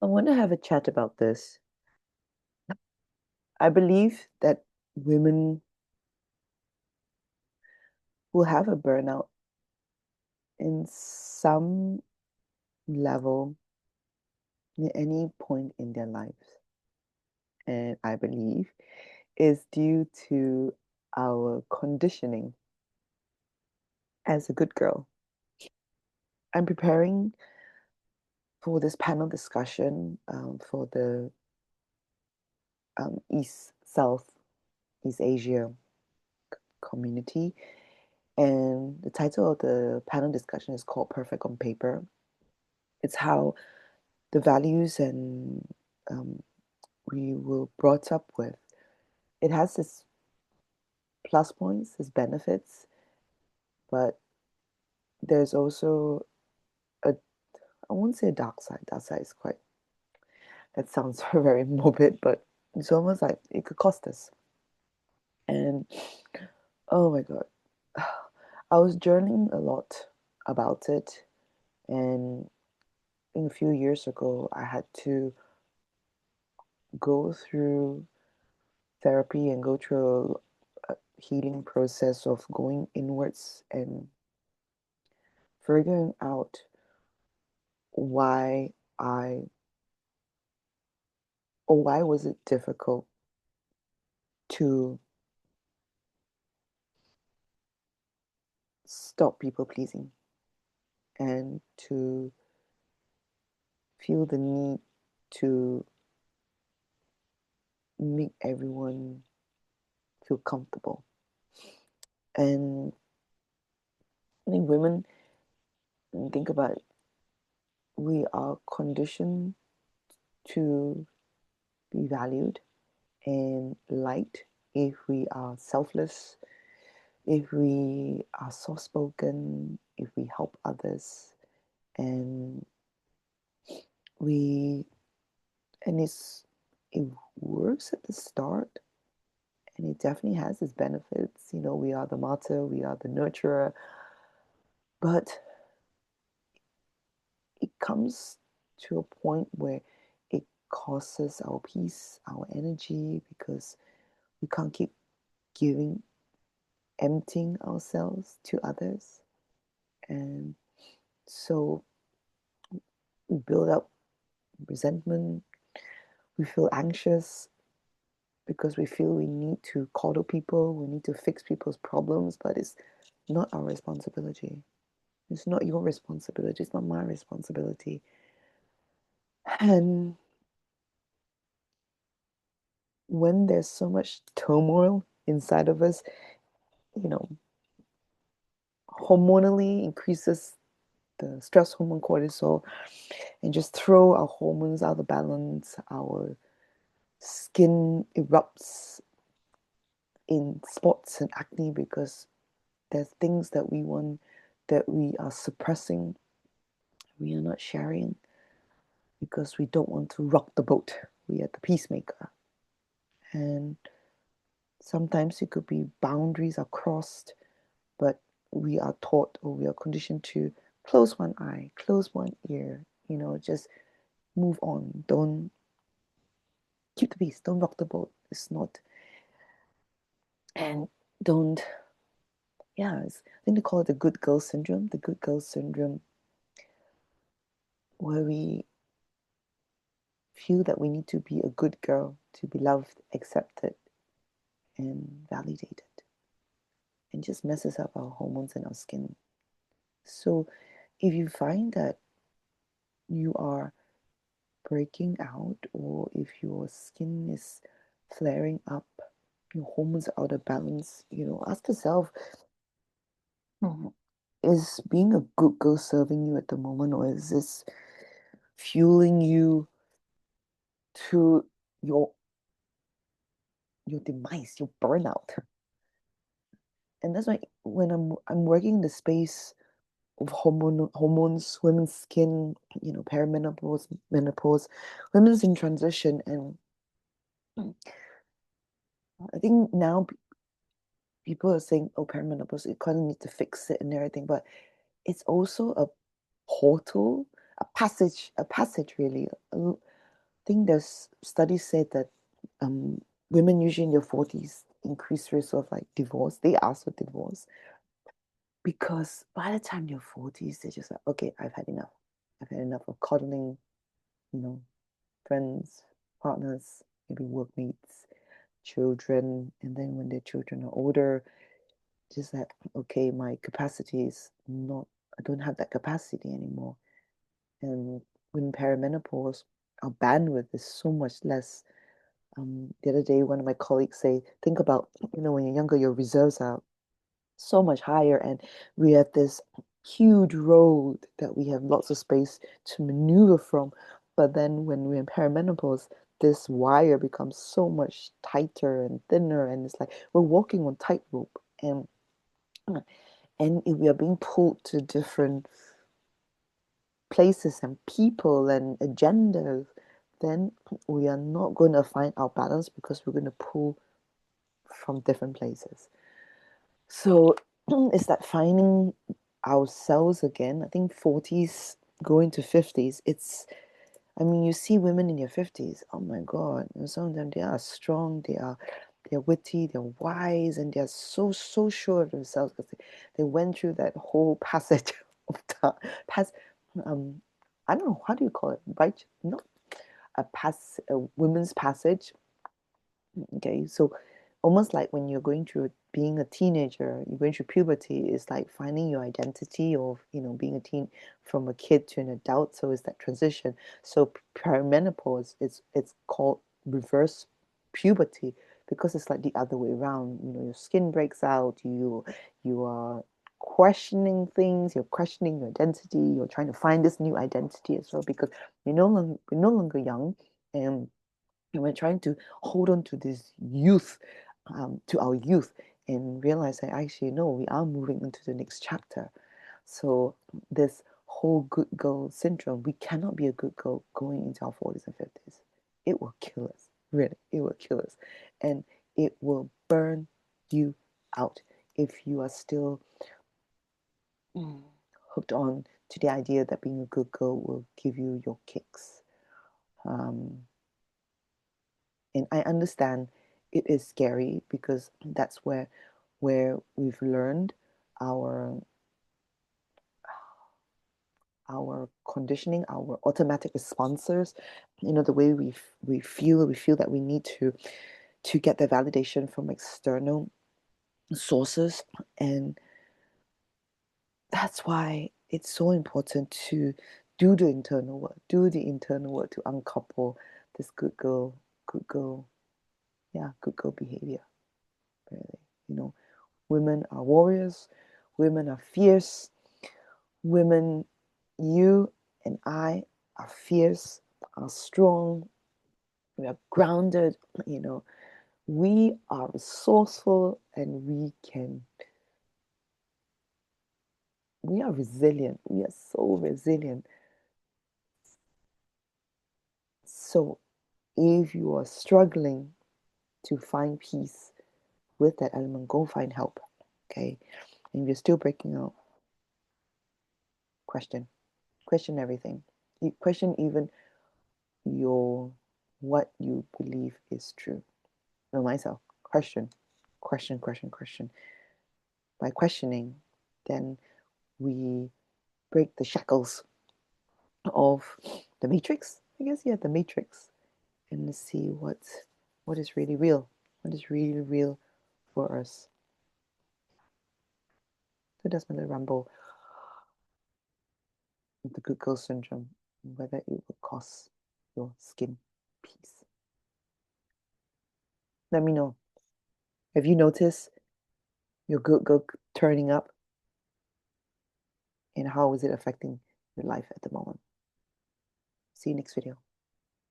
I want to have a chat about this. I believe that women will have a burnout in some level at any point in their lives. And I believe is due to our conditioning as a good girl. I'm preparing for this panel discussion for the South East Asia community. And the title of the panel discussion is called Perfect on Paper. It's how the values and um, we were brought up with. It has its plus points, its benefits, but there's also a, I won't say a dark side. Dark side is quite, that sounds very morbid, but it's almost like it could cost us. And oh my God, I was journaling a lot about it. And I think a few years ago, I had to go through therapy and go through a healing process of going inwards and figuring out why I or why was it difficult to stop people pleasing and to feel the need to make everyone feel comfortable. And I think women, think about it, we are conditioned to be valued and liked if we are selfless, if we are soft spoken, if we help others, and we and it works at the start, and it definitely has its benefits. You know, we are the martyr, we are the nurturer, but it comes to a point where it costs us our peace, our energy, because we can't keep giving, emptying ourselves to others. And so we build up resentment, we feel anxious because we feel we need to coddle people, we need to fix people's problems, but it's not our responsibility. It's not your responsibility, it's not my responsibility. And when there's so much turmoil inside of us, you know, hormonally increases the stress hormone cortisol and just throw our hormones out of balance. Our skin erupts in spots and acne because there's things that we want that we are suppressing, we are not sharing because we don't want to rock the boat. We are the peacemaker. And sometimes it could be boundaries are crossed, but we are taught or we are conditioned to close one eye, close one ear, just move on. Don't keep the peace, don't rock the boat. It's not, and don't, yeah, I think they call it the good girl syndrome, where we feel that we need to be a good girl to be loved, accepted, and validated, and just messes up our hormones and our skin. So, if you find that you are breaking out, or if your skin is flaring up, your hormones are out of balance, ask yourself, Mhm. is being a good girl serving you at the moment, or is this fueling you to your your demise, your burnout? And that's why when I'm working in the space of hormones, women's skin, perimenopause, menopause, women's in transition, and I think now people are saying, "Oh, perimenopause, you kind of need to fix it and everything," but it's also a portal, a passage, really. think there's studies said that women usually in their 40s increase risk of like divorce. They ask for divorce because by the time they're 40s, they're just like, okay, I've had enough. I've had enough of coddling, you know, friends, partners, maybe workmates, children. And then when their children are older, just like, okay, my capacity is not, I don't have that capacity anymore. And when perimenopause, our bandwidth is so much less. The other day, one of my colleagues say, think about, when you're younger, your reserves are so much higher, and we have this huge road that we have lots of space to maneuver from. But then when we're in perimenopause, this wire becomes so much tighter and thinner, and it's like we're walking on tightrope, and if we are being pulled to different places and people and agendas, then we are not going to find our balance because we're going to pull from different places. So it's that finding ourselves again. I think 40s going to 50s, I mean, you see women in their 50s, oh my God, and some of them, they are strong, they're witty, they're wise, and they're so sure of themselves because they went through that whole passage of time, pass, um, I don't know, how do you call it? Right? Not a women's passage. Okay, so almost like when you're going through being a teenager, you're going through puberty, it's like finding your identity of, being a teen from a kid to an adult. So it's that transition. So perimenopause, it's called reverse puberty because it's like the other way around. Your skin breaks out, you are questioning things, you're questioning your identity, you're trying to find this new identity as well because you're no longer young, and we're trying to hold on to this youth, to our youth, and realize that actually, no, we are moving into the next chapter. So, this whole good girl syndrome, we cannot be a good girl going into our 40s and 50s. It will kill us. Really, it will kill us. And it will burn you out if you are still hooked on to the idea that being a good girl will give you your kicks. Um, And I understand it is scary because that's where we've learned our our conditioning, our automatic responses, the way we feel that we need to get the validation from external sources. And that's why it's so important to do the internal work to uncouple this good girl, yeah, good girl behavior, really. Women are warriors, women are fierce, women, you and I are fierce, are strong, we are grounded, you know, we are resourceful, and we are resilient. We are so resilient. So if you are struggling to find peace with that element, go find help. Okay. And if you're still breaking out, question. Question everything. You question even your what you believe is true. Know myself. Question. Question, question, question. By questioning, then we break the shackles of the matrix. I guess, yeah, the matrix. And see what is really real. What is really real for us. So that's my little ramble with the good girl syndrome, whether it will cost your skin peace. Let me know. Have you noticed your good girl turning up, and how is it affecting your life at the moment? See you next video.